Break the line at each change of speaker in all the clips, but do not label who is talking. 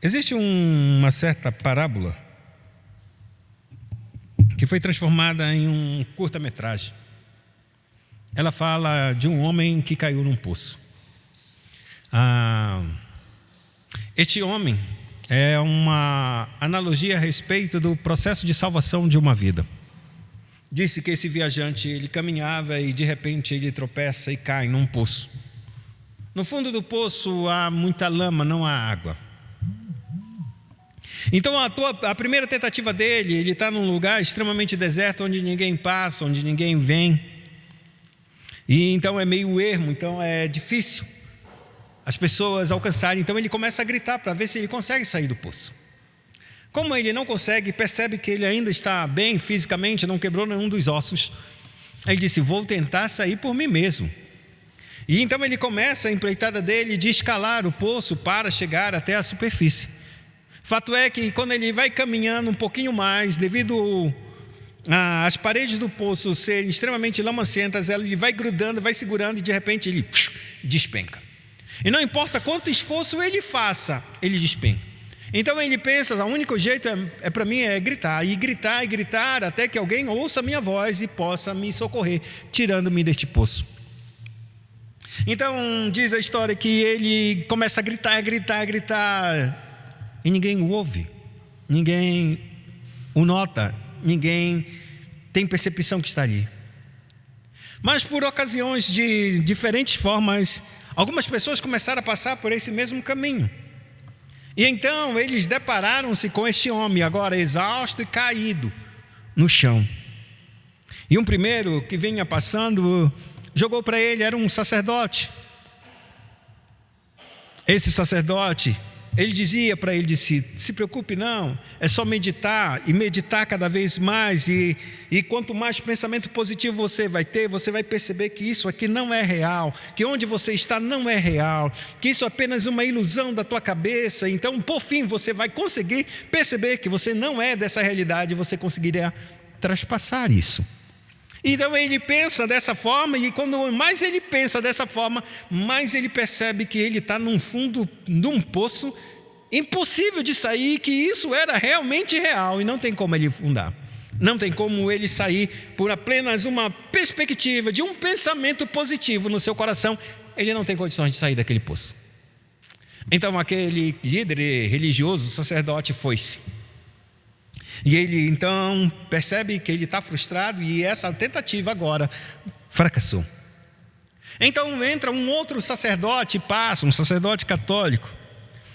Existe uma certa parábola que foi transformada em um curta-metragem. Ela fala de um homem que caiu num poço. Este homem é uma analogia a respeito do processo de salvação de uma vida. Disse que esse viajante, ele caminhava e de repente ele tropeça e cai num poço. No fundo do poço há muita lama, não há água. Então a primeira tentativa dele, ele está num lugar extremamente deserto, onde ninguém passa, onde ninguém vem. E então é meio ermo, então é difícil as pessoas alcançarem. Então ele começa a gritar para ver se ele consegue sair do poço. Como ele não consegue, percebe que ele ainda está bem fisicamente, não quebrou nenhum dos ossos. Ele disse: vou tentar sair por mim mesmo. E então ele começa a empreitada dele de escalar o poço para chegar até a superfície. Fato é que quando ele vai caminhando um pouquinho mais, devido às paredes do poço serem extremamente lamacentas, ele vai grudando, vai segurando e de repente ele despenca. E não importa quanto esforço ele faça, ele despenca. Então ele pensa: o único jeito para mim é gritar, e gritar, e gritar, até que alguém ouça a minha voz e possa me socorrer, tirando-me deste poço. Então diz a história que ele começa a gritar, gritar, gritar, e ninguém o ouve, ninguém o nota, ninguém tem percepção que está ali. Mas por ocasiões de diferentes formas, algumas pessoas começaram a passar por esse mesmo caminho. E então eles depararam-se com este homem, agora exausto e caído no chão. E um primeiro que vinha passando jogou para ele, era um sacerdote. Esse sacerdote, ele dizia para ele, se preocupe não, é só meditar, e meditar cada vez mais, e quanto mais pensamento positivo você vai ter, você vai perceber que isso aqui não é real, que onde você está não é real, que isso é apenas uma ilusão da tua cabeça. Então por fim você vai conseguir perceber que você não é dessa realidade, você conseguirá traspassar isso. Então ele pensa dessa forma, e quando mais ele pensa dessa forma, mais ele percebe que ele está no fundo de um poço impossível de sair, que isso era realmente real e não tem como ele fundar. Não tem como ele sair por apenas uma perspectiva de um pensamento positivo no seu coração. Ele não tem condições de sair daquele poço. Então aquele líder religioso, sacerdote, foi-se. E ele então percebe que ele está frustrado, e essa tentativa agora fracassou. Então entra um outro sacerdote, um sacerdote católico.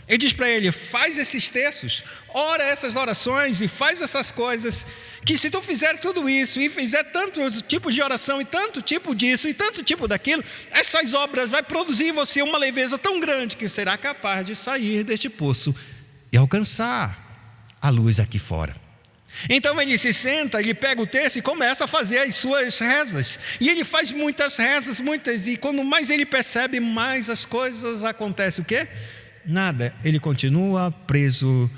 Ele diz para ele: faz esses textos, ora essas orações e faz essas coisas, que se tu fizer tudo isso e fizer tantos tipos de oração e tanto tipo disso e tanto tipo daquilo, essas obras vai produzir em você uma leveza tão grande que será capaz de sair deste poço e alcançar a luz aqui fora. Então ele se senta, ele pega o texto e começa a fazer as suas rezas. E ele faz muitas rezas, e quando mais ele percebe, mais as coisas acontecem. O quê? Nada, ele continua preso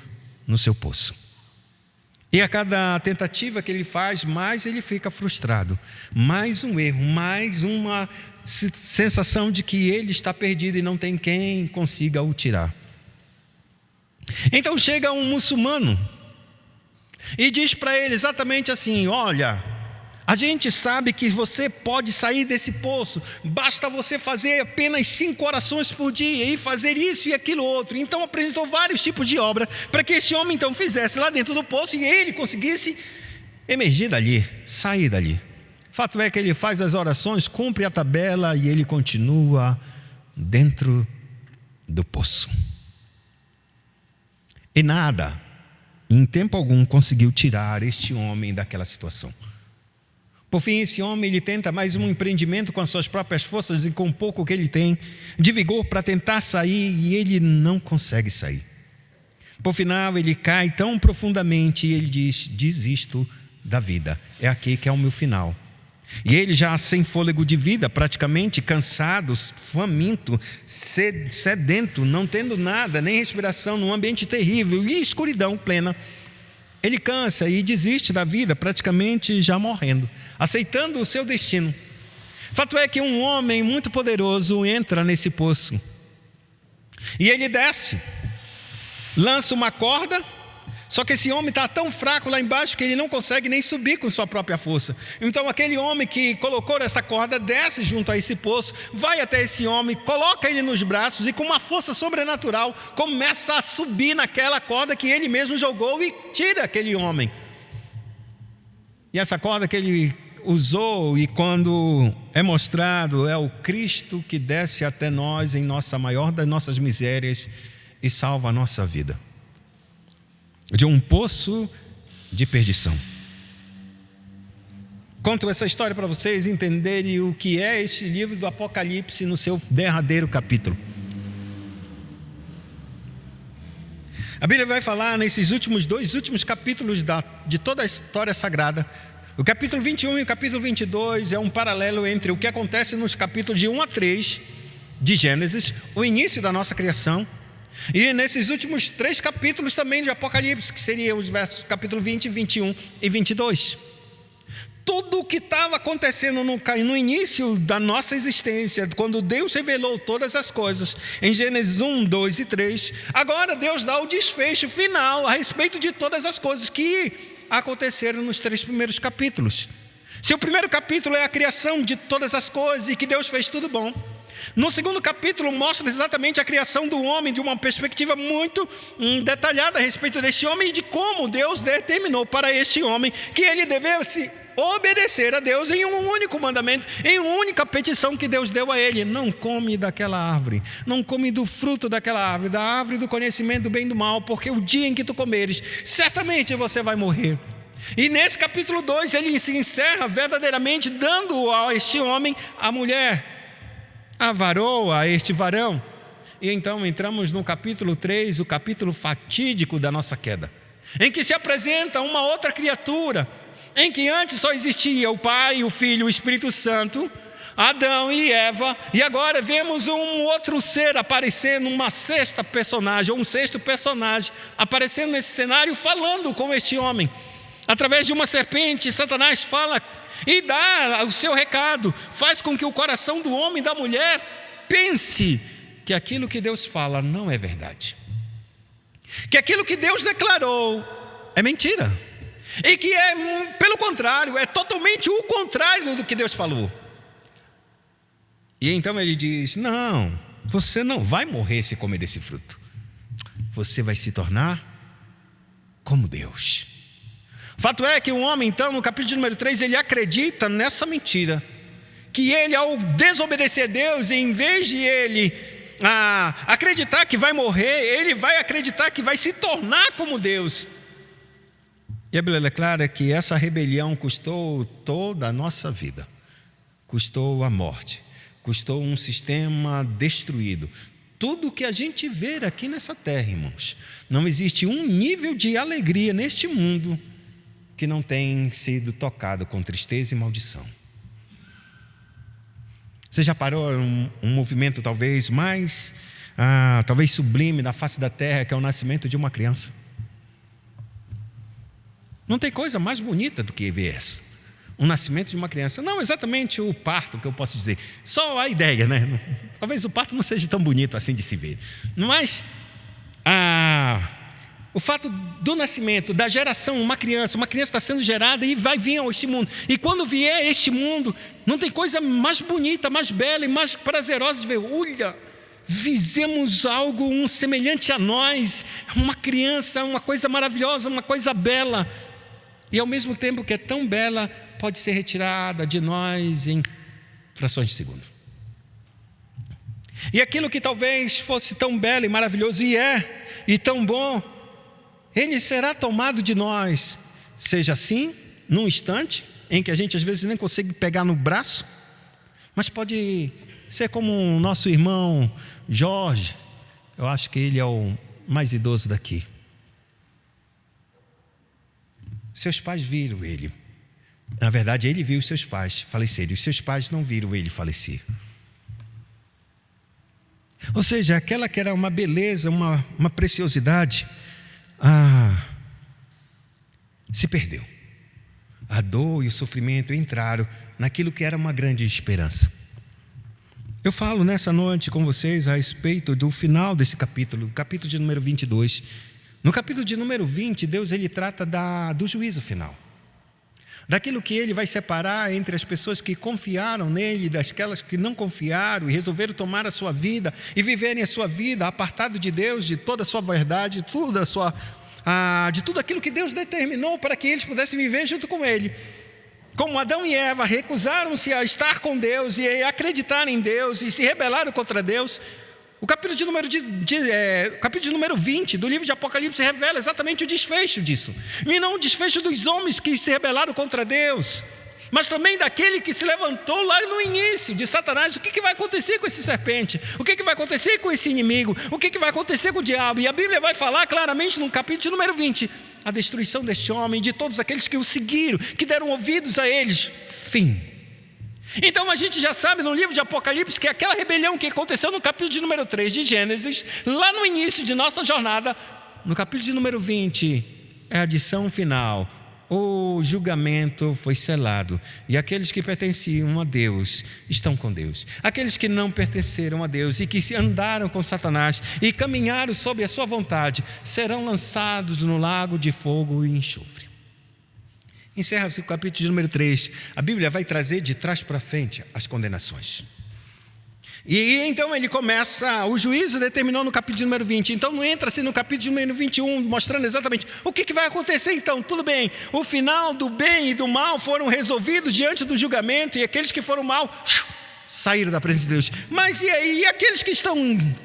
no seu poço. E a cada tentativa que ele faz, mais ele fica frustrado. Mais um erro, mais uma sensação de que ele está perdido e não tem quem consiga o tirar. Então chega um muçulmano e diz para ele exatamente assim: olha, a gente sabe que você pode sair desse poço, basta você fazer apenas 5 orações por dia e fazer isso e aquilo outro. Então apresentou vários tipos de obra para que esse homem então fizesse lá dentro do poço e ele conseguisse emergir dali, sair dali. Fato é que ele faz as orações, cumpre a tabela e ele continua dentro do poço. E nada, em tempo algum, conseguiu tirar este homem daquela situação. Por fim, esse homem ele tenta mais um empreendimento com as suas próprias forças e com o pouco que ele tem de vigor para tentar sair, e ele não consegue sair. Por final, ele cai tão profundamente e ele diz: desisto da vida, é aqui que é o meu final. E ele já sem fôlego de vida, praticamente cansado, faminto, sedento, não tendo nada, nem respiração, num ambiente terrível e escuridão plena, ele cansa e desiste da vida, praticamente já morrendo, aceitando o seu destino. Fato é que um homem muito poderoso entra nesse poço, e ele desce, lança uma corda, só que esse homem está tão fraco lá embaixo que ele não consegue nem subir com sua própria força. Então aquele homem que colocou essa corda desce junto a esse poço, vai até esse homem, coloca ele nos braços e com uma força sobrenatural começa a subir naquela corda que ele mesmo jogou e tira aquele homem. E essa corda que ele usou, e quando é mostrado, é o Cristo que desce até nós em nossa maior das nossas misérias e salva a nossa vida de um poço de perdição. Conto essa história para vocês entenderem o que é este livro do Apocalipse no seu derradeiro capítulo. A Bíblia vai falar nesses dois últimos capítulos de toda a história sagrada. O capítulo 21 e o capítulo 22 é um paralelo entre o que acontece nos capítulos de 1 a 3 de Gênesis, o início da nossa criação, e nesses últimos 3 capítulos também de Apocalipse, que seriam os versos capítulo 20, 21 e 22. Tudo o que estava acontecendo no início da nossa existência, quando Deus revelou todas as coisas, em Gênesis 1, 2 e 3, agora Deus dá o desfecho final a respeito de todas as coisas que aconteceram nos 3 primeiros capítulos. Se o primeiro capítulo é a criação de todas as coisas e que Deus fez tudo bom, no segundo capítulo mostra exatamente a criação do homem de uma perspectiva muito detalhada a respeito deste homem e de como Deus determinou para este homem que ele devesse obedecer a Deus em um único mandamento, em uma única petição que Deus deu a ele: não come daquela árvore, não come do fruto daquela árvore, da árvore do conhecimento do bem e do mal, porque o dia em que tu comeres, certamente você vai morrer. E nesse capítulo 2 ele se encerra verdadeiramente dando a este homem a mulher, a varoa, a este varão. E então entramos no capítulo 3, o capítulo fatídico da nossa queda, em que se apresenta uma outra criatura, em que antes só existia o Pai, o Filho e o Espírito Santo, Adão e Eva, e agora vemos um outro ser aparecendo, um sexto personagem aparecendo nesse cenário, falando com este homem. Através de uma serpente, Satanás fala e dá o seu recado, faz com que o coração do homem e da mulher pense que aquilo que Deus fala não é verdade, que aquilo que Deus declarou é mentira, e que pelo contrário, é totalmente o contrário do que Deus falou. E então ele diz: não, você não vai morrer se comer desse fruto, você vai se tornar como Deus. Fato é que o homem, então, no capítulo número 3, ele acredita nessa mentira, que ele, ao desobedecer a Deus, em vez de ele acreditar que vai morrer, ele vai acreditar que vai se tornar como Deus. E a Bíblia declara que essa rebelião custou toda a nossa vida, custou a morte, custou um sistema destruído. Tudo que a gente vê aqui nessa terra, irmãos, não existe um nível de alegria neste mundo que não tem sido tocado com tristeza e maldição. Você já parou um movimento talvez mais, talvez sublime na face da terra, que é o nascimento de uma criança? Não tem coisa mais bonita do que ver essa. Um nascimento de uma criança. Não exatamente o parto, que eu posso dizer, só a ideia, né? Talvez o parto não seja tão bonito assim de se ver, mas o fato do nascimento, da geração, uma criança está sendo gerada e vai vir a este mundo. E quando vier este mundo, não tem coisa mais bonita, mais bela e mais prazerosa de ver. Olha, fizemos algo semelhante a nós, uma criança, uma coisa maravilhosa, uma coisa bela. E ao mesmo tempo que é tão bela, pode ser retirada de nós em frações de segundo. E aquilo que talvez fosse tão belo e maravilhoso, e tão bom, ele será tomado de nós, seja assim, num instante, em que a gente às vezes nem consegue pegar no braço, mas pode ser como o nosso irmão Jorge, eu acho que ele é o mais idoso daqui. Seus pais viram ele, na verdade ele viu os seus pais falecerem, os seus pais não viram ele falecer. Ou seja, aquela que era uma beleza, uma preciosidade, se perdeu. A dor e o sofrimento entraram naquilo que era uma grande esperança. Eu falo nessa noite com vocês a respeito do final desse capítulo, capítulo de número 22. No capítulo de número 20, Deus ele trata do juízo final. Daquilo que ele vai separar entre as pessoas que confiaram nele, daquelas que não confiaram e resolveram tomar a sua vida e viverem a sua vida apartado de Deus, de toda a sua verdade, de tudo aquilo que Deus determinou para que eles pudessem viver junto com ele. Como Adão e Eva recusaram-se a estar com Deus e a acreditar em Deus e se rebelaram contra Deus, o capítulo de número 20 do livro de Apocalipse revela exatamente o desfecho disso. E não o desfecho dos homens que se rebelaram contra Deus, mas também daquele que se levantou lá no início, de Satanás. O que vai acontecer com esse serpente? O que vai acontecer com esse inimigo? O que vai acontecer com o diabo? E a Bíblia vai falar claramente no capítulo de número 20, a destruição deste homem, de todos aqueles que o seguiram, que deram ouvidos a eles. Fim. Então a gente já sabe no livro de Apocalipse que aquela rebelião que aconteceu no capítulo de número 3 de Gênesis, lá no início de nossa jornada, no capítulo de número 20, é a adição final. O julgamento foi selado, e aqueles que pertenciam a Deus estão com Deus. Aqueles que não pertenceram a Deus e que andaram com Satanás e caminharam sob a sua vontade, serão lançados no lago de fogo e enxofre. Encerra-se o capítulo de número 3. A Bíblia vai trazer de trás para frente as condenações. E então ele começa, o juízo determinou no capítulo de número 20. Então entra-se no capítulo de número 21, mostrando exatamente o que vai acontecer então. Tudo bem, o final do bem e do mal foram resolvidos diante do julgamento, e aqueles que foram mal saíram da presença de Deus. Mas e aí? E aqueles que estão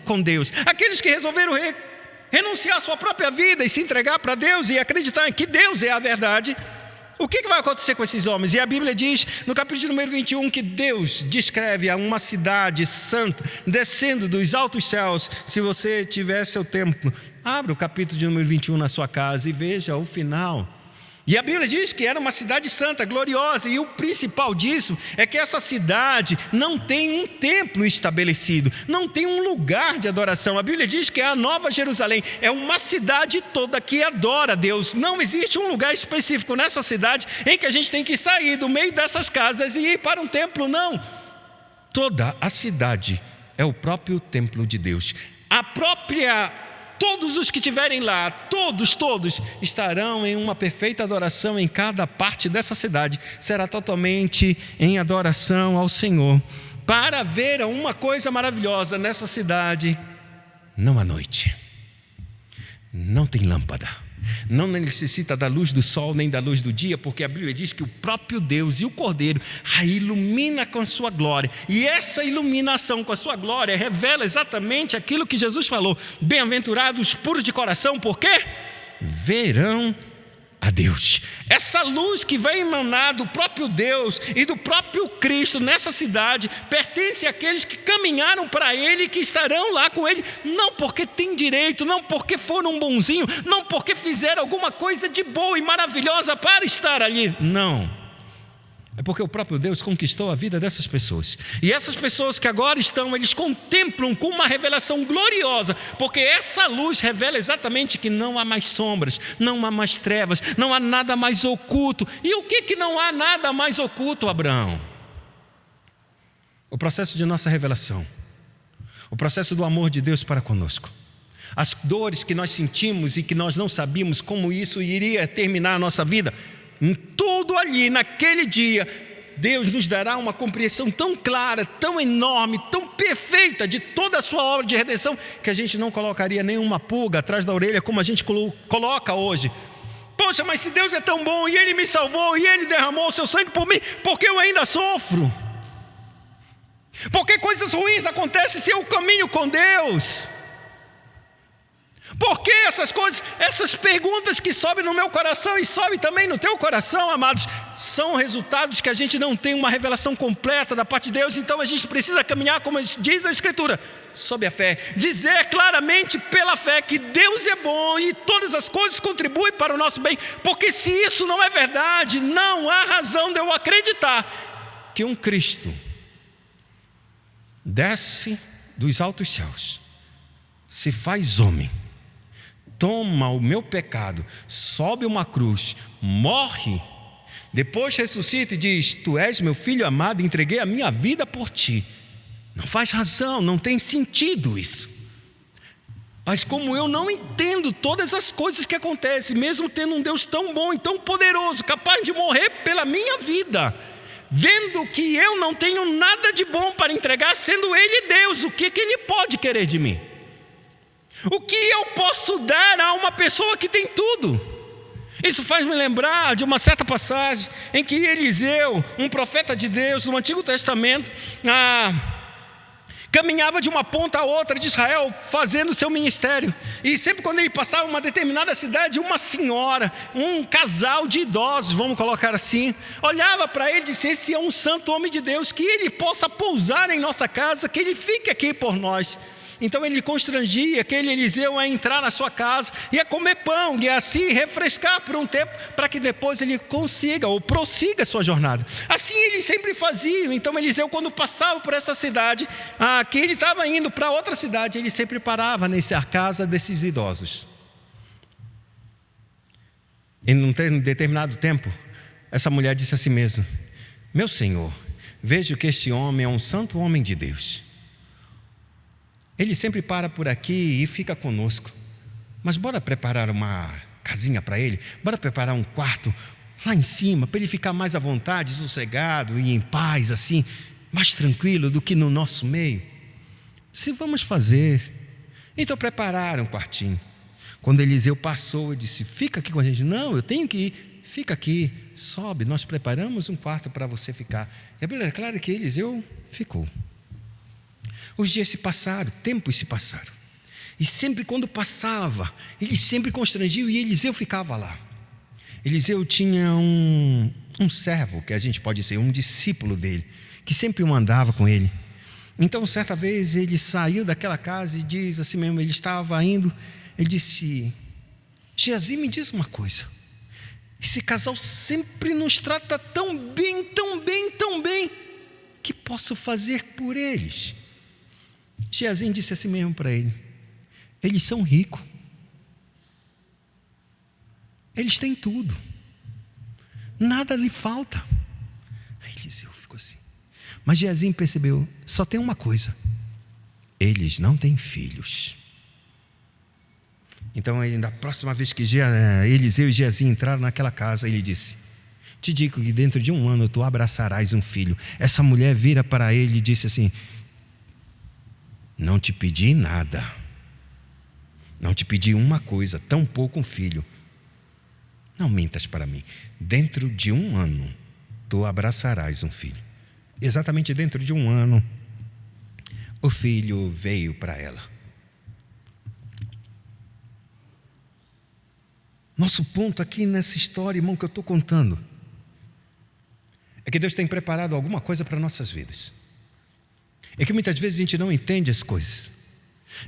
com Deus? Aqueles que resolveram renunciar à sua própria vida e se entregar para Deus e acreditar que Deus é a verdade? O que vai acontecer com esses homens? E a Bíblia diz, no capítulo de número 21, que Deus descreve a uma cidade santa, descendo dos altos céus. Se você tiver seu tempo, abra o capítulo de número 21 na sua casa e veja o final. E a Bíblia diz que era uma cidade santa, gloriosa, e o principal disso é que essa cidade não tem um templo estabelecido, não tem um lugar de adoração. A Bíblia diz que é a Nova Jerusalém, é uma cidade toda que adora a Deus. Não existe um lugar específico nessa cidade em que a gente tem que sair do meio dessas casas e ir para um templo, não. Toda a cidade é o próprio templo de Deus. Todos os que estiverem lá, todos estarão em uma perfeita adoração em cada parte dessa cidade. Será totalmente em adoração ao Senhor. Para ver uma coisa maravilhosa nessa cidade, não há noite, não tem lâmpada, não necessita da luz do sol nem da luz do dia, porque a Bíblia diz que o próprio Deus e o Cordeiro a ilumina com a sua glória, e essa iluminação com a sua glória revela exatamente aquilo que Jesus falou: bem-aventurados os puros de coração, porque verão a Deus. Essa luz que vai emanar do próprio Deus e do próprio Cristo nessa cidade pertence àqueles que caminharam para Ele e que estarão lá com Ele, não porque têm direito, não porque foram bonzinhos, não porque fizeram alguma coisa de boa e maravilhosa para estar ali, não. É porque o próprio Deus conquistou a vida dessas pessoas. E essas pessoas que agora estão, eles contemplam com uma revelação gloriosa, porque essa luz revela exatamente que não há mais sombras, não há mais trevas, não há nada mais oculto. E o que não há nada mais oculto, Abraão? O processo de nossa revelação, o processo do amor de Deus para conosco. As dores que nós sentimos e que nós não sabíamos como isso iria terminar a nossa vida. Em tudo ali, naquele dia, Deus nos dará uma compreensão tão clara, tão enorme, tão perfeita de toda a sua obra de redenção, que a gente não colocaria nenhuma pulga atrás da orelha como a gente coloca hoje. Poxa, mas se Deus é tão bom e Ele me salvou e Ele derramou o seu sangue por mim, por que eu ainda sofro? Por que coisas ruins acontecem se eu caminho com Deus? Por que essas coisas, essas perguntas que sobem no meu coração e sobem também no teu coração, amados, são resultados que a gente não tem uma revelação completa da parte de Deus. Então a gente precisa caminhar, como diz a Escritura, sob a fé, dizer claramente pela fé que Deus é bom e todas as coisas contribuem para o nosso bem, porque se isso não é verdade, não há razão de eu acreditar que um Cristo desce dos altos céus, se faz homem, toma o meu pecado, sobe uma cruz, morre, depois ressuscita e diz: tu és meu filho amado, entreguei a minha vida por ti. Não faz razão, não tem sentido isso. Mas como eu não entendo todas as coisas que acontecem, mesmo tendo um Deus tão bom e tão poderoso, capaz de morrer pela minha vida, vendo que eu não tenho nada de bom para entregar, sendo Ele Deus, o que Ele pode querer de mim? O que eu posso dar a uma pessoa que tem tudo? Isso faz me lembrar de uma certa passagem em que Eliseu, um profeta de Deus no Antigo Testamento, caminhava de uma ponta a outra de Israel, fazendo o seu ministério. E sempre quando ele passava uma determinada cidade, uma senhora, um casal de idosos, vamos colocar assim, olhava para ele e disse: esse é um santo homem de Deus, que ele possa pousar em nossa casa, que ele fique aqui por nós. Então ele constrangia aquele Eliseu a entrar na sua casa e a comer pão e a se refrescar por um tempo, para que depois ele consiga ou prossiga a sua jornada. Assim eles sempre faziam. Então Eliseu, quando passava por essa cidade, que ele estava indo para outra cidade, ele sempre parava nessa casa desses idosos. Em um determinado tempo, essa mulher disse a si mesma: meu senhor, vejo que este homem é um santo homem de Deus. Ele sempre para por aqui e fica conosco. Mas bora preparar uma casinha para ele? Bora preparar um quarto lá em cima, para ele ficar mais à vontade, sossegado e em paz, assim, mais tranquilo do que no nosso meio? Se vamos fazer. Então prepararam um quartinho. Quando Eliseu passou, ele disse: fica aqui com a gente. Não, eu tenho que ir. Fica aqui, sobe, nós preparamos um quarto para você ficar. E é claro que Eliseu ficou. Os dias se passaram, tempos se passaram. E sempre quando passava, ele sempre constrangiu e Eliseu ficava lá. Eliseu tinha um servo, que a gente pode dizer, um discípulo dele, que sempre andava com ele. Então, certa vez, ele saiu daquela casa e diz assim mesmo, ele estava indo, ele disse: Geazi, me diz uma coisa. Esse casal sempre nos trata tão bem, tão bem, tão bem. O que posso fazer por eles? Geazi disse assim mesmo para ele: eles são ricos, eles têm tudo, nada lhe falta. Aí Eliseu ficou assim. Mas Geazi percebeu: só tem uma coisa, eles não têm filhos. Então, da próxima vez que Eliseu e Geazi entraram naquela casa, ele disse: te digo que dentro de 1 ano tu abraçarás um filho. Essa mulher vira para ele e disse assim: não te pedi nada, não te pedi uma coisa, tampouco um filho. Não mintas para mim. Dentro de 1 ano tu abraçarás um filho. Exatamente dentro de 1 ano o filho veio para ela. Nosso ponto aqui nessa história, irmão, que eu estou contando, é que Deus tem preparado alguma coisa para nossas vidas. É que muitas vezes a gente não entende as coisas.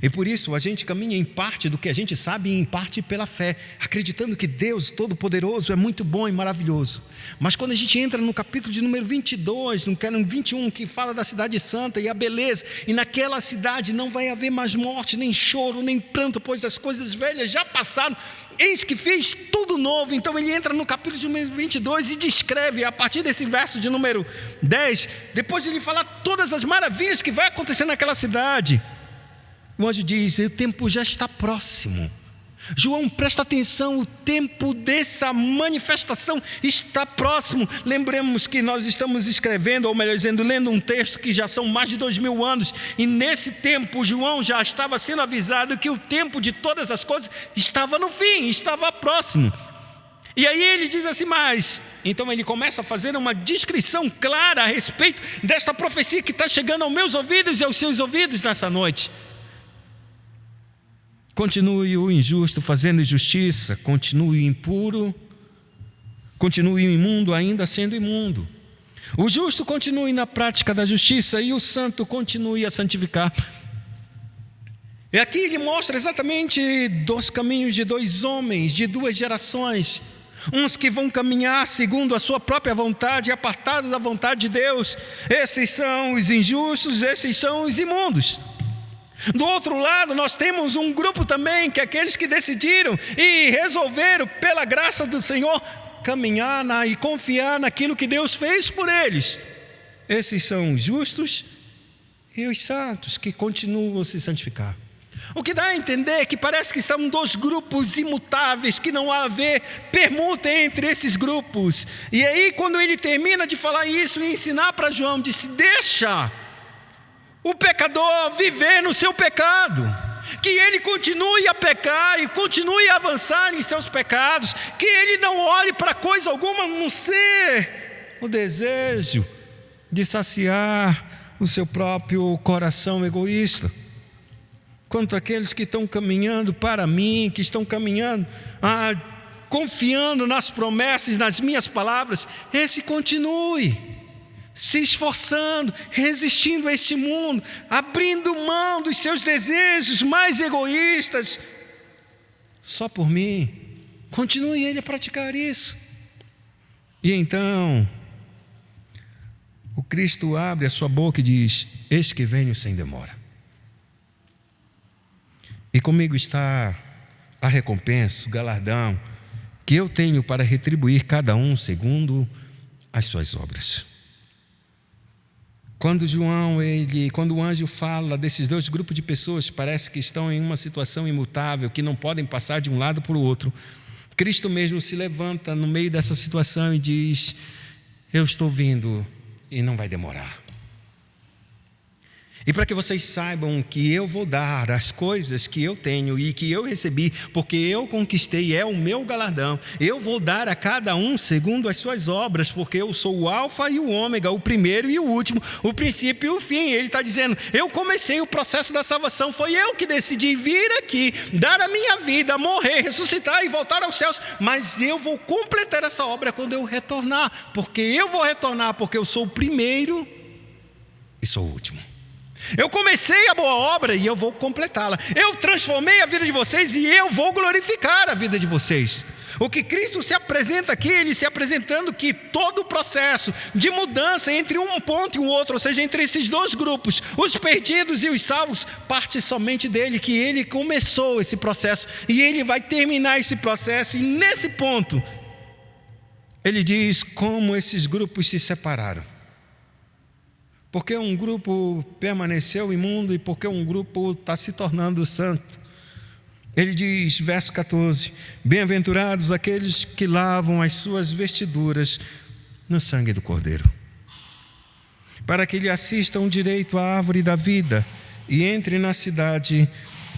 E por isso a gente caminha em parte do que a gente sabe e em parte pela fé, acreditando que Deus Todo-Poderoso é muito bom e maravilhoso. Mas quando a gente entra no capítulo de número 22, no 21, que fala da cidade santa e a beleza, e naquela cidade não vai haver mais morte, nem choro, nem pranto, pois as coisas velhas já passaram, eis que fez tudo novo. Então ele entra no capítulo de número 22 e descreve, a partir desse verso de número 10, depois de ele falar todas as maravilhas que vai acontecer naquela cidade, o anjo diz: o tempo já está próximo. João, presta atenção, o tempo dessa manifestação está próximo. Lembremos que nós estamos escrevendo, ou melhor dizendo, lendo um texto que já são mais de 2000 anos, e nesse tempo João já estava sendo avisado que o tempo de todas as coisas estava no fim, estava próximo. E aí ele diz assim: mas então ele começa a fazer uma descrição clara a respeito desta profecia que está chegando aos meus ouvidos e aos seus ouvidos nessa noite. Continue o injusto fazendo injustiça, continue o impuro, continue o imundo ainda sendo imundo. O justo continue na prática da justiça e o santo continue a santificar. E aqui ele mostra exatamente 2 caminhos de 2 homens, de 2 gerações. Uns que vão caminhar segundo a sua própria vontade, apartados da vontade de Deus. Esses são os injustos, esses são os imundos. Do outro lado, nós temos um grupo também, que é aqueles que decidiram e resolveram, pela graça do Senhor, caminhar e confiar naquilo que Deus fez por eles. Esses são justos e os santos que continuam a se santificar. O que dá a entender que parece que são dois grupos imutáveis, que não há a ver permuta entre esses grupos. E aí, quando ele termina de falar isso e ensinar para João, disse: deixa o pecador viver no seu pecado, que ele continue a pecar e continue a avançar em seus pecados, que ele não olhe para coisa alguma, a não ser o desejo de saciar o seu próprio coração egoísta. Quanto àqueles que estão caminhando para mim, que estão caminhando, confiando nas promessas, nas minhas palavras, esse continue se esforçando, resistindo a este mundo, abrindo mão dos seus desejos mais egoístas, só por mim. Continue ele a praticar isso. E então, o Cristo abre a sua boca e diz: eis que venho sem demora. E comigo está a recompensa, o galardão, que eu tenho para retribuir cada um segundo as suas obras. Quando o anjo fala desses dois grupos de pessoas, parece que estão em uma situação imutável, que não podem passar de um lado para o outro. Cristo mesmo se levanta no meio dessa situação e diz: eu estou vindo e não vai demorar. E para que vocês saibam que eu vou dar as coisas que eu tenho e que eu recebi, porque eu conquistei, é o meu galardão, eu vou dar a cada um segundo as suas obras, porque eu sou o alfa e o ômega, o primeiro e o último, o princípio e o fim. Ele está dizendo: eu comecei o processo da salvação, foi eu que decidi vir aqui, dar a minha vida, morrer, ressuscitar e voltar aos céus, mas eu vou completar essa obra quando eu retornar, porque eu vou retornar, porque eu sou o primeiro e sou o último. Eu comecei a boa obra e eu vou completá-la. Eu transformei a vida de vocês e eu vou glorificar a vida de vocês. O que Cristo se apresenta aqui, ele se apresentando que todo o processo de mudança entre um ponto e o outro, ou seja, entre esses dois grupos, os perdidos e os salvos, parte somente dele, que ele começou esse processo e ele vai terminar esse processo. E nesse ponto, ele diz como esses grupos se separaram. Porque um grupo permaneceu imundo e porque um grupo está se tornando santo. Ele diz, verso 14: bem-aventurados aqueles que lavam as suas vestiduras no sangue do Cordeiro, para que lhe assistam direito à árvore da vida e entre na cidade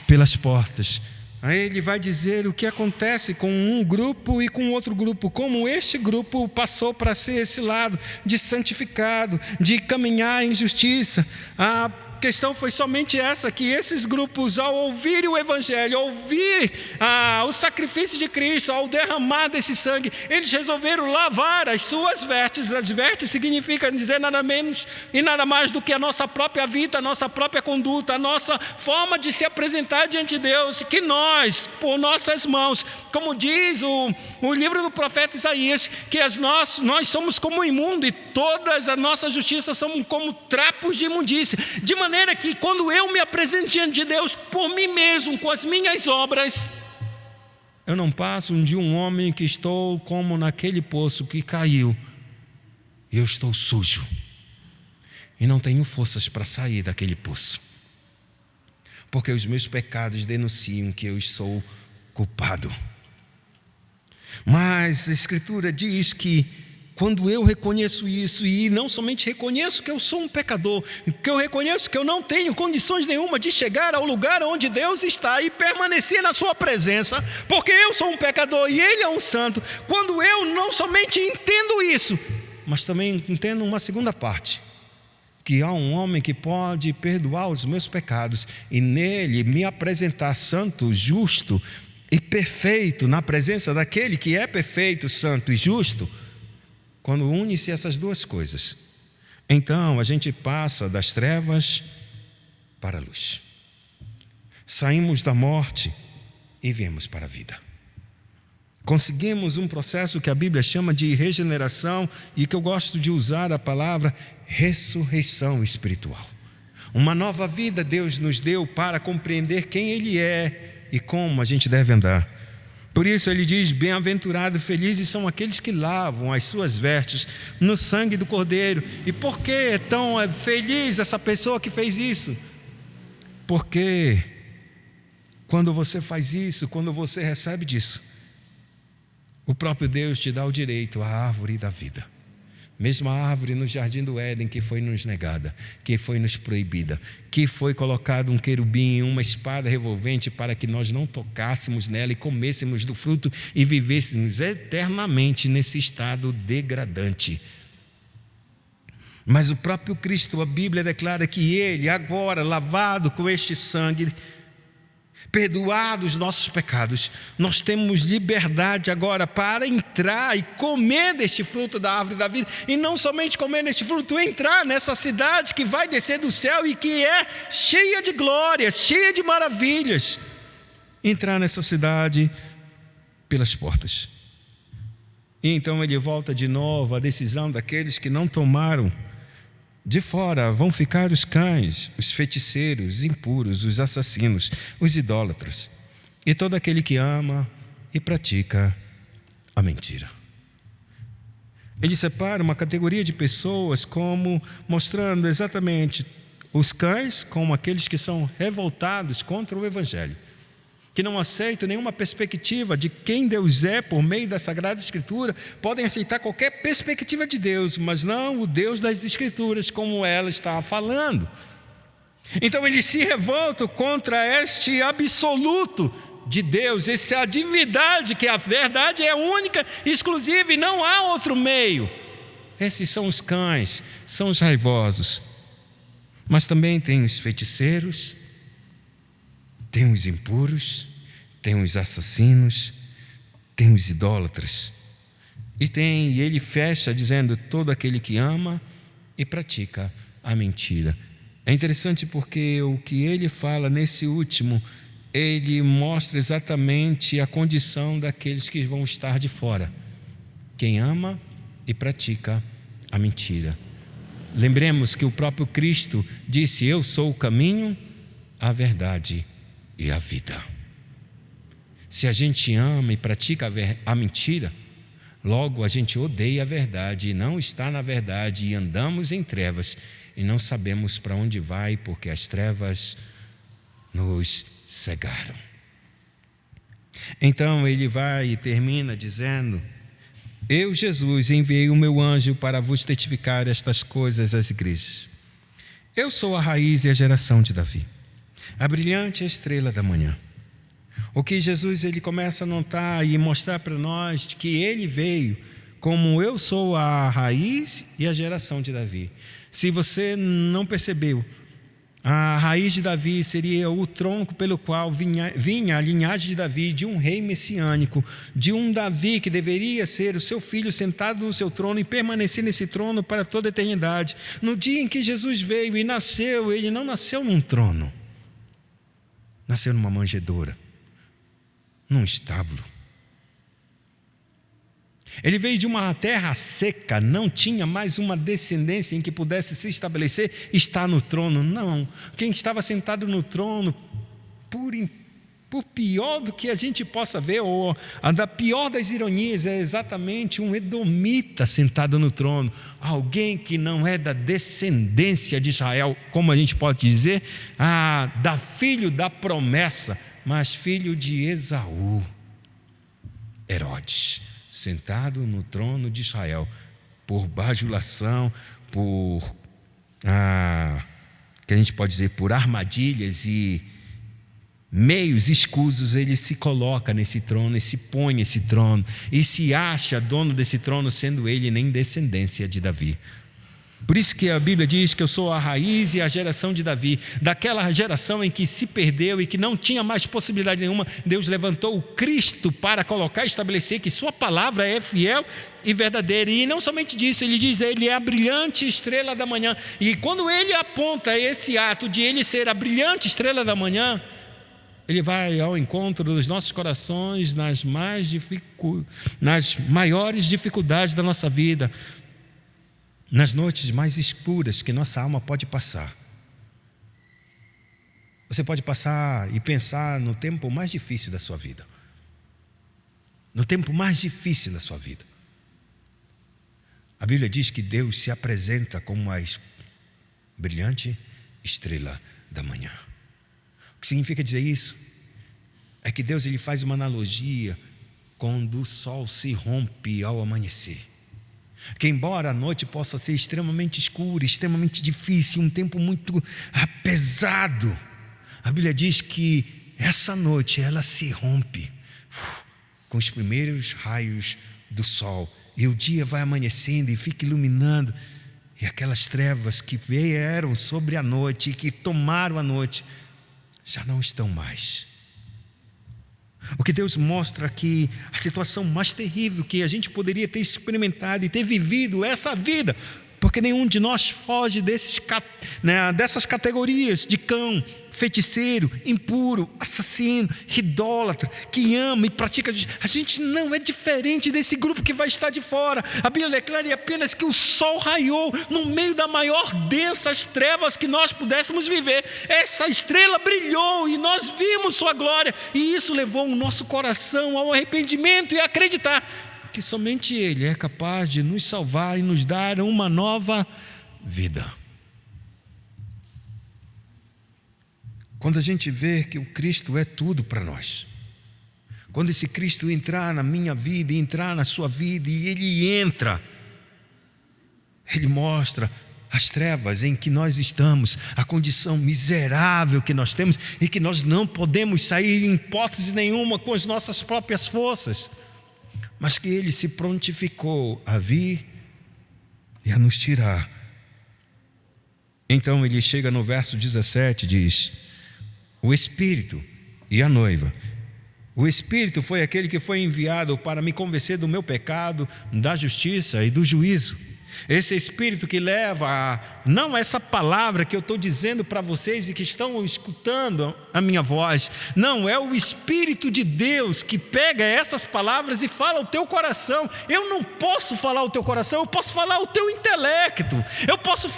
pelas portas. Aí ele vai dizer o que acontece com um grupo e com outro grupo, como este grupo passou para ser esse lado de santificado, de caminhar em justiça. A questão foi somente essa, que esses grupos, ao ouvirem o Evangelho, ao ouvir o sacrifício de Cristo, ao derramar desse sangue, eles resolveram lavar as suas vestes. As vestes significa dizer nada menos e nada mais do que a nossa própria vida, a nossa própria conduta, a nossa forma de se apresentar diante de Deus, que nós, por nossas mãos, como diz o livro do profeta Isaías, que nós somos como imundo e todas as nossas justiças são como trapos de imundícia, de maneira que quando eu me apresento diante de Deus por mim mesmo, com as minhas obras, eu não passo de um homem que estou como naquele poço que caiu, e eu estou sujo e não tenho forças para sair daquele poço, porque os meus pecados denunciam que eu sou culpado. Mas a Escritura diz que quando eu reconheço isso, e não somente reconheço que eu sou um pecador, que eu reconheço que eu não tenho condições nenhuma de chegar ao lugar onde Deus está e permanecer na sua presença, porque eu sou um pecador e Ele é um santo. Quando eu não somente entendo isso, mas também entendo uma segunda parte, que há um homem que pode perdoar os meus pecados e nele me apresentar santo, justo e perfeito, na presença daquele que é perfeito, santo e justo. Quando une-se essas duas coisas, então a gente passa das trevas para a luz. Saímos da morte e viemos para a vida. Conseguimos um processo que a Bíblia chama de regeneração e que eu gosto de usar a palavra ressurreição espiritual. Uma nova vida Deus nos deu para compreender quem Ele é e como a gente deve andar. Por isso ele diz: bem-aventurados, felizes são aqueles que lavam as suas vestes no sangue do Cordeiro. E por que é tão feliz essa pessoa que fez isso? Porque quando você faz isso, quando você recebe disso, o próprio Deus te dá o direito à árvore da vida. Mesmo a árvore no jardim do Éden que foi nos negada, que foi nos proibida, que foi colocado um querubim e uma espada revolvente para que nós não tocássemos nela e comêssemos do fruto e vivêssemos eternamente nesse estado degradante. Mas o próprio Cristo, a Bíblia declara que Ele, agora lavado com este sangue, perdoados os nossos pecados, nós temos liberdade agora para entrar e comer deste fruto da árvore da vida, e não somente comer deste fruto, entrar nessa cidade que vai descer do céu e que é cheia de glórias, cheia de maravilhas. Entrar nessa cidade pelas portas. E então ele volta de novo à decisão daqueles que não tomaram. De fora vão ficar os cães, os feiticeiros, os impuros, os assassinos, os idólatras e todo aquele que ama e pratica a mentira. Ele separa uma categoria de pessoas como mostrando exatamente os cães como aqueles que são revoltados contra o Evangelho, que não aceitam nenhuma perspectiva de quem Deus é por meio da Sagrada Escritura. Podem aceitar qualquer perspectiva de Deus, mas não o Deus das Escrituras, como ela está falando. Então eles se revoltam contra este absoluto de Deus, essa divindade, que a verdade é única, exclusiva e não há outro meio. Esses são os cães, são os raivosos. Mas também tem os feiticeiros, tem os impuros, tem os assassinos, tem os idólatras. E ele fecha dizendo: todo aquele que ama e pratica a mentira. É interessante porque o que ele fala nesse último, ele mostra exatamente a condição daqueles que vão estar de fora. Quem ama e pratica a mentira. Lembremos que o próprio Cristo disse: eu sou o caminho, a verdade e a vida. Se a gente ama e pratica a mentira, logo a gente odeia a verdade e não está na verdade, e andamos em trevas e não sabemos para onde vai, porque as trevas nos cegaram. Então ele vai e termina dizendo: eu, Jesus, enviei o meu anjo para vos testificar estas coisas às igrejas. Eu sou a raiz e a geração de Davi, a brilhante estrela da manhã. O que Jesus ele começa a notar e mostrar para nós que ele veio como eu sou a raiz e a geração de Davi. Se você não percebeu, a raiz de Davi seria o tronco pelo qual vinha a linhagem de Davi, de um rei messiânico, de um Davi que deveria ser o seu filho sentado no seu trono e permanecer nesse trono para toda a eternidade. No dia em que Jesus veio e nasceu, ele não nasceu num trono, nasceu numa manjedoura, num estábulo. Ele veio de uma terra seca, não tinha mais uma descendência em que pudesse se estabelecer, está no trono. Não, quem estava sentado no trono, por pior do que a gente possa ver, ou a da pior das ironias, é exatamente um edomita sentado no trono, alguém que não é da descendência de Israel, como a gente pode dizer, da filho da promessa, mas filho de Esaú, Herodes, sentado no trono de Israel, por bajulação, que a gente pode dizer, por armadilhas e meios escusos, ele se coloca nesse trono e se põe nesse trono e se acha dono desse trono, sendo ele nem descendência de Davi. Por isso que a Bíblia diz que eu sou a raiz e a geração de Davi, daquela geração em que se perdeu e que não tinha mais possibilidade nenhuma. Deus levantou o Cristo para colocar e estabelecer que sua palavra é fiel e verdadeira. E não somente disso, ele diz: ele é a brilhante estrela da manhã. E quando ele aponta esse ato de ele ser a brilhante estrela da manhã, ele vai ao encontro dos nossos corações nas maiores dificuldades da nossa vida, nas noites mais escuras que nossa alma pode passar. Você pode passar e pensar no tempo mais difícil da sua vida. no tempo mais difícil da sua vida. A Bíblia diz que Deus se apresenta como a brilhante estrela da manhã. O que significa dizer isso? É que Deus ele faz uma analogia quando o sol se rompe ao amanhecer. Que embora a noite possa ser extremamente escura, extremamente difícil, um tempo muito pesado, a Bíblia diz que essa noite ela se rompe com os primeiros raios do sol, e o dia vai amanhecendo e fica iluminando, e aquelas trevas que vieram sobre a noite e que tomaram a noite já não estão mais. O que Deus mostra aqui, a situação mais terrível que a gente poderia ter experimentado e ter vivido essa vida, porque nenhum de nós foge dessas categorias de cão, feiticeiro, impuro, assassino, idólatra, que ama e pratica. A gente não é diferente desse grupo que vai estar de fora. A Bíblia declara apenas que o sol raiou no meio da maior densas trevas que nós pudéssemos viver. Essa estrela brilhou e nós vimos sua glória, e isso levou o nosso coração ao arrependimento e a acreditar que somente Ele é capaz de nos salvar e nos dar uma nova vida. Quando a gente vê que o Cristo é tudo para nós, quando esse Cristo entrar na minha vida e entrar na sua vida, e Ele entra, Ele mostra as trevas em que nós estamos, a condição miserável que nós temos e que nós não podemos sair em hipótese nenhuma com as nossas próprias forças, mas que Ele se prontificou a vir e a nos tirar. Então Ele chega no verso 17 e diz: o Espírito e a noiva. O Espírito foi aquele que foi enviado para me convencer do meu pecado, da justiça e do juízo. Esse Espírito que leva não essa palavra que eu estou dizendo para vocês e que estão escutando a minha voz. Não, é o Espírito de Deus que pega essas palavras e fala ao teu coração. Eu não posso falar ao teu coração, eu posso falar ao teu intelecto. Eu posso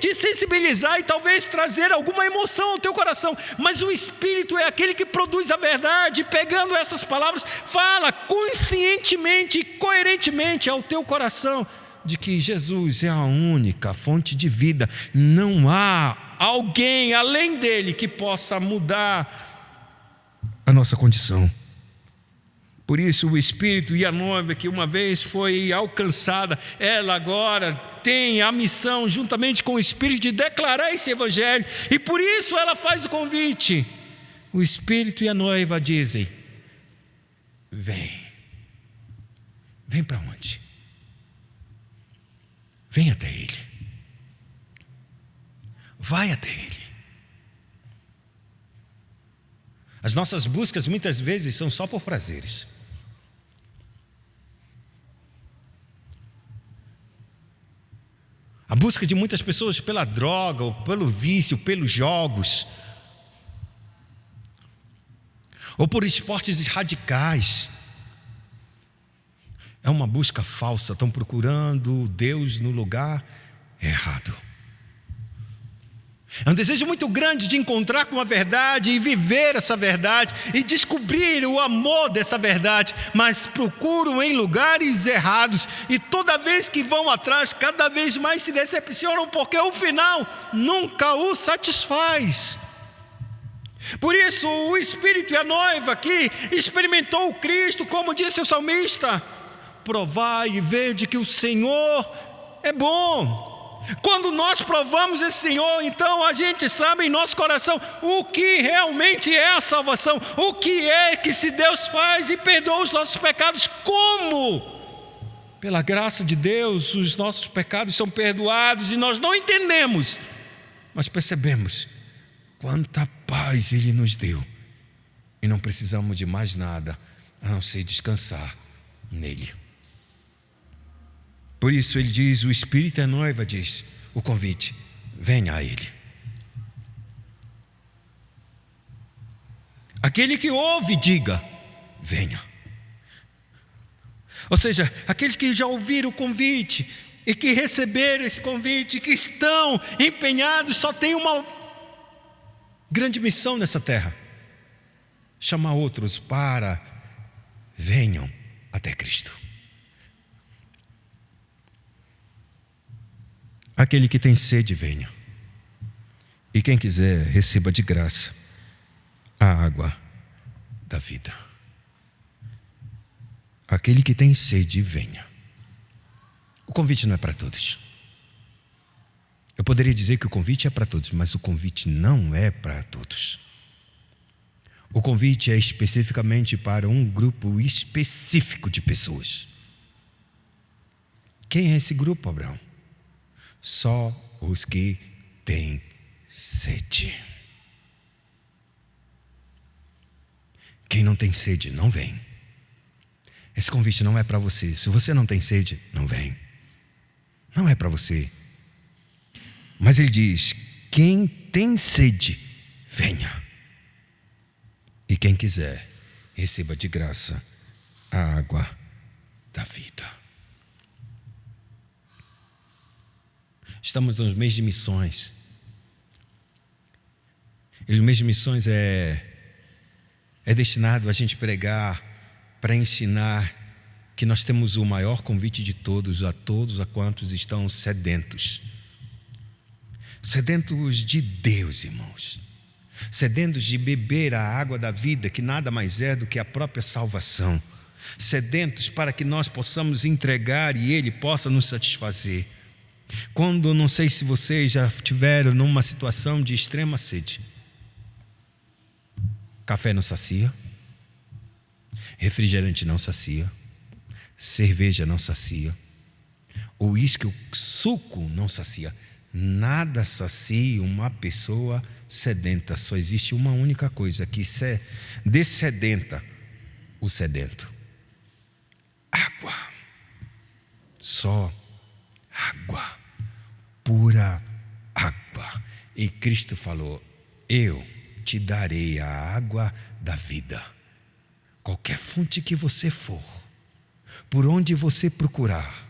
te sensibilizar e talvez trazer alguma emoção ao teu coração. Mas o Espírito é aquele que produz a verdade, pegando essas palavras, fala conscientemente e coerentemente ao teu coração de que Jesus é a única fonte de vida. Não há alguém além dele que possa mudar a nossa condição. Por isso o Espírito e a noiva, que uma vez foi alcançada, ela agora tem a missão, juntamente com o Espírito, de declarar esse Evangelho, e por isso ela faz o convite. O Espírito e a noiva dizem: vem. Vem para onde? Vem até Ele. Vai até Ele. As nossas buscas muitas vezes são só por prazeres. A busca de muitas pessoas pela droga, ou pelo vício, pelos jogos, ou por esportes radicais, é uma busca falsa. Estão procurando Deus no lugar errado. É um desejo muito grande de encontrar com a verdade e viver essa verdade e descobrir o amor dessa verdade, mas procuram em lugares errados, e toda vez que vão atrás, cada vez mais se decepcionam, porque o final nunca o satisfaz. Por isso o Espírito e a noiva que experimentou o Cristo, como disse o salmista: provai e vede que o Senhor é bom. Quando nós provamos esse Senhor, então a gente sabe em nosso coração o que realmente é a salvação, o que é que se Deus faz e perdoa os nossos pecados. Como? Pela graça de Deus, os nossos pecados são perdoados, e nós não entendemos, mas percebemos quanta paz Ele nos deu, e não precisamos de mais nada a não ser descansar nele. Por isso Ele diz, o Espírito e a noiva diz, o convite: venha a Ele. Aquele que ouve, diga: venha. Ou seja, aqueles que já ouviram o convite e que receberam esse convite, que estão empenhados, só tem uma grande missão nessa terra: chamar outros para venham até Cristo. Aquele que tem sede, venha. E quem quiser, receba de graça a água da vida. Aquele que tem sede, venha. O convite não é para todos. Eu poderia dizer que o convite é para todos, mas o convite não é para todos. O convite é especificamente para um grupo específico de pessoas. Quem é esse grupo, Abraão? Só os que têm sede. Quem não tem sede, não vem. Esse convite não é para você. Se você não tem sede, não vem. Não é para você. Mas ele diz: quem tem sede, venha. E quem quiser, receba de graça a água da vida. Estamos nos mês de missões. E o mês de missões é destinado a gente pregar, para ensinar que nós temos o maior convite de todos a quantos estão sedentos. Sedentos de Deus, irmãos. Sedentos de beber a água da vida, que nada mais é do que a própria salvação. Sedentos para que nós possamos entregar e Ele possa nos satisfazer. Quando, não sei se vocês já tiveram numa situação de extrema sede. Café não sacia, refrigerante não sacia, cerveja não sacia, o uísque, o suco não sacia. Nada sacia uma pessoa sedenta. Só existe uma única coisa que dessedenta o sedento: água. Só água, pura água. E Cristo falou: eu te darei a água da vida. Qualquer fonte que você for, por onde você procurar,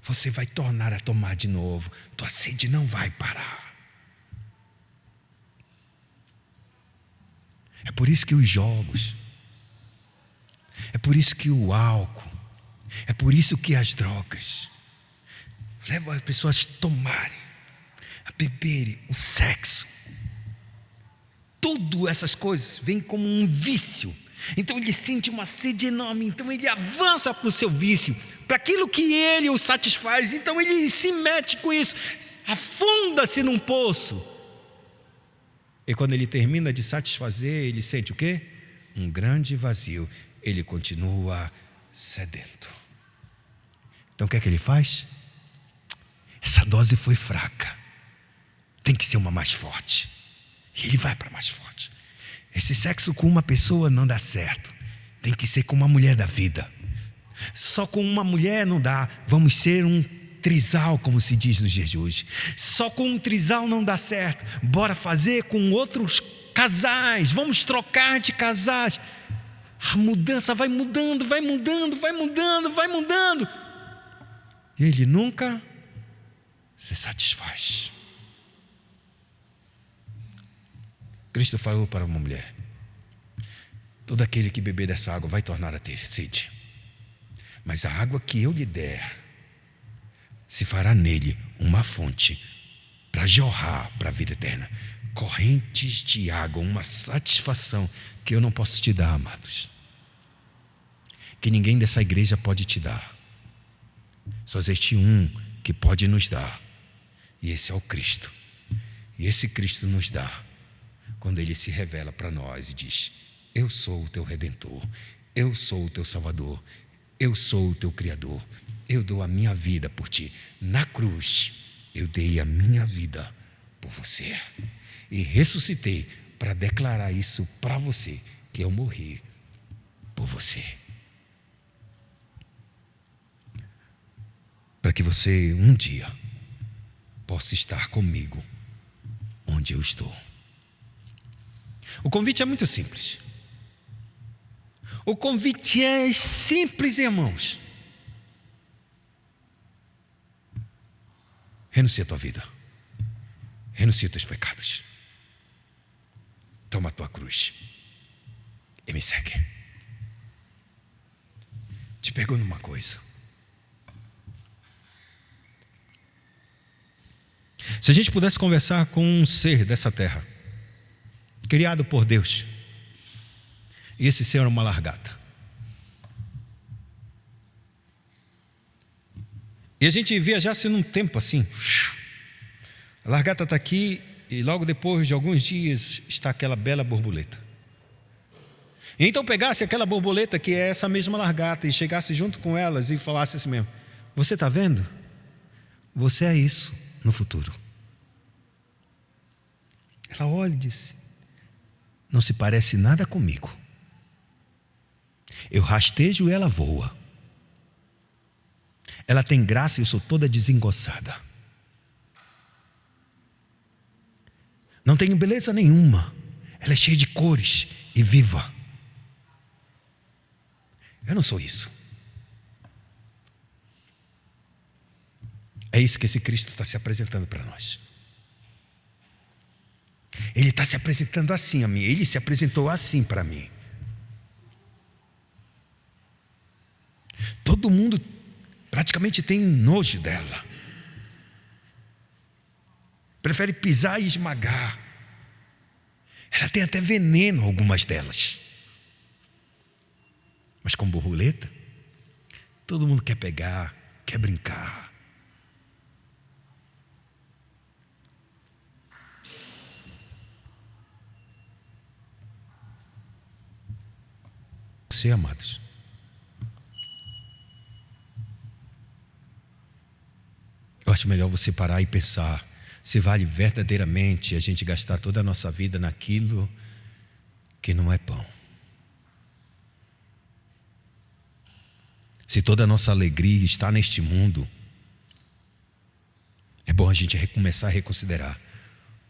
você vai tornar a tomar de novo. Tua sede não vai parar. É por isso que os jogos, é por isso que o álcool, é por isso que as drogas levam as pessoas a tomarem, a beberem, o sexo. Tudo essas coisas vêm como um vício. Então ele sente uma sede enorme, então ele avança para o seu vício, para aquilo que ele o satisfaz. Então ele se mete com isso, afunda-se num poço. E quando ele termina de satisfazer, ele sente o quê? Um grande vazio. Ele continua sedento. Então o que é que ele faz? Essa dose foi fraca, tem que ser uma mais forte. E ele vai para mais forte. Esse sexo com uma pessoa não dá certo, tem que ser com uma mulher da vida. Só com uma mulher não dá, vamos ser um trisal, como se diz nos dias de hoje. Só com um trisal não dá certo, bora fazer com outros casais, vamos trocar de casais. A mudança vai mudando, vai mudando, vai mudando, vai mudando. E ele nunca se satisfaz. Cristo falou para uma mulher: todo aquele que beber dessa água vai tornar a ter sede, mas a água que eu lhe der se fará nele uma fonte para jorrar para a vida eterna. Correntes de água, uma satisfação que eu não posso te dar, amados, que ninguém dessa igreja pode te dar. Só existe um que pode nos dar, e esse é o Cristo. E esse Cristo nos dá quando Ele se revela para nós e diz: eu sou o teu Redentor, eu sou o teu Salvador, eu sou o teu Criador, eu dou a minha vida por ti. Na cruz eu dei a minha vida por você e ressuscitei para declarar isso para você, que eu morri por você, para que você um dia possa estar comigo onde eu estou. O convite é muito simples. O convite é simples, irmãos. Renuncia a tua vida. Renuncia os teus pecados. Toma a tua cruz e me segue. te pergunto uma coisa. Se a gente pudesse conversar com um ser dessa terra, criado por Deus, e esse ser era uma lagarta, e a gente viajasse num tempo assim, a lagarta está aqui e logo depois de alguns dias está aquela bela borboleta. Então pegasse aquela borboleta que é essa mesma lagarta e chegasse junto com elas e falasse assim mesmo: você está vendo? Você é isso no futuro. Ela olha e disse: não se parece nada comigo. Eu rastejo e ela voa. Ela tem graça e eu sou toda desengoçada. Não tenho beleza nenhuma. Ela é cheia de cores e viva. Eu não sou isso. É isso que esse Cristo está se apresentando para nós. Ele está se apresentando assim a mim. Ele se apresentou assim para mim. Todo mundo praticamente tem nojo dela. Prefere pisar e esmagar. Ela tem até veneno, algumas delas. Mas com borboleta, todo mundo quer pegar, quer brincar. Você, amados, eu acho melhor você parar e pensar se vale verdadeiramente a gente gastar toda a nossa vida naquilo que não é pão. Se toda a nossa alegria está neste mundo, é bom a gente começar a reconsiderar,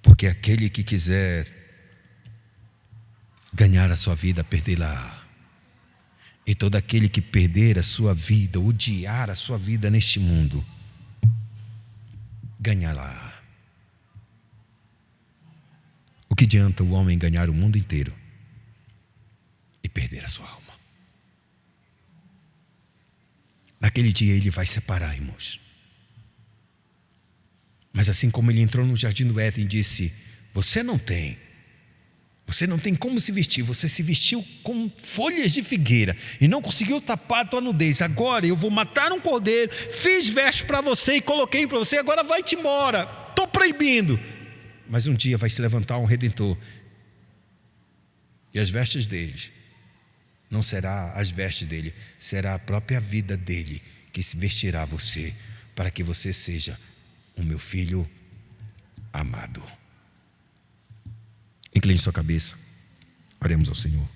porque aquele que quiser ganhar a sua vida, perdê-la. E todo aquele que perder a sua vida, odiar a sua vida neste mundo, ganhará. O que adianta o homem ganhar o mundo inteiro e perder a sua alma? Naquele dia ele vai separar, irmãos. Mas assim como ele entrou no jardim do Éden e disse: você não tem como se vestir, você se vestiu com folhas de figueira e não conseguiu tapar a tua nudez. Agora eu vou matar um cordeiro, fiz vestes para você e coloquei para você, agora vai-te embora, estou proibindo. Mas um dia vai se levantar um Redentor, e as vestes dele não será as vestes dele, será a própria vida dele que se vestirá você, para que você seja o meu filho amado. Incline sua cabeça, oremos ao Senhor.